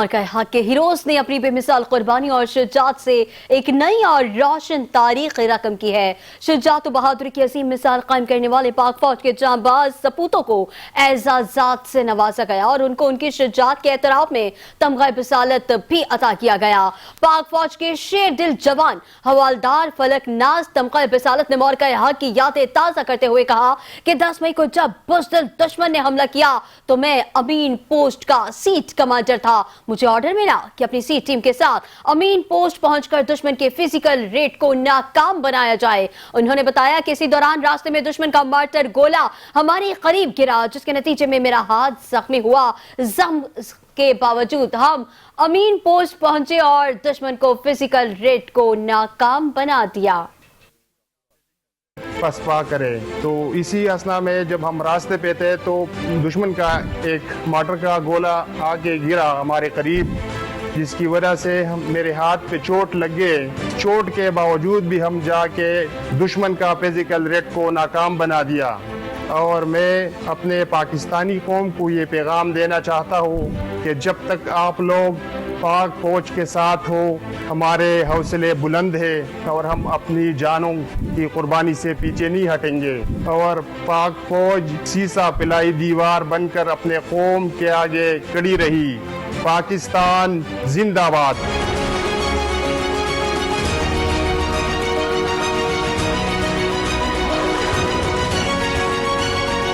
मार्का हक के हीरोज ने अपनी बेमिसाल कुर्बानी और शुजात से एक नई और रोशन तारीख रकम की है। शुजात और बहादुरी की अजीम मिसाल कायम करने वाले पाक फौज के जांबाज सपूतों को एजाजात से नवाजा गया और उनको उनकी शुजात के एतराफ में तमगा बिसालत भी अता किया गया। पाक फौज के शेर दिल जवान हवालदार फलक नाज तमगा बिसालत ने मार्का हक की यादें ताज़ा करते हुए कहा कि 10 मई को जब बुज़दिल दुश्मन ने हमला किया तो मैं अमीन पोस्ट का सीट कमांडर था। मुझे ऑर्डर मिला कि अपनी सी टीम के साथ अमीन पोस्ट पहुंचकर दुश्मन के फिजिकल रेड को नाकाम बनाया जाए। उन्होंने बताया कि इसी दौरान रास्ते में दुश्मन का मार्टर गोला हमारे करीब गिरा, जिसके नतीजे में मेरा हाथ जख्मी हुआ। जख्म के बावजूद हम अमीन पोस्ट पहुंचे और दुश्मन को फिजिकल रेड को नाकाम बना दिया। पसपा करें तो इसी असना में जब हम रास्ते पे थे तो दुश्मन का एक मार्टर का गोला आके गिरा हमारे करीब, जिसकी वजह से मेरे हाथ पे चोट लग गए। चोट के बावजूद भी हम जाके दुश्मन का फिजिकल रेड को नाकाम बना दिया। और मैं अपने पाकिस्तानी कौम को ये पैगाम देना चाहता हूँ कि जब तक आप लोग पाक फौज के साथ हो, हमारे हौसले बुलंद है और हम अपनी जानों की कुर्बानी से पीछे नहीं हटेंगे। और पाक फौज सीसा पिलाई दीवार बनकर अपने कौम के आगे खड़ी रही। पाकिस्तान जिंदाबाद।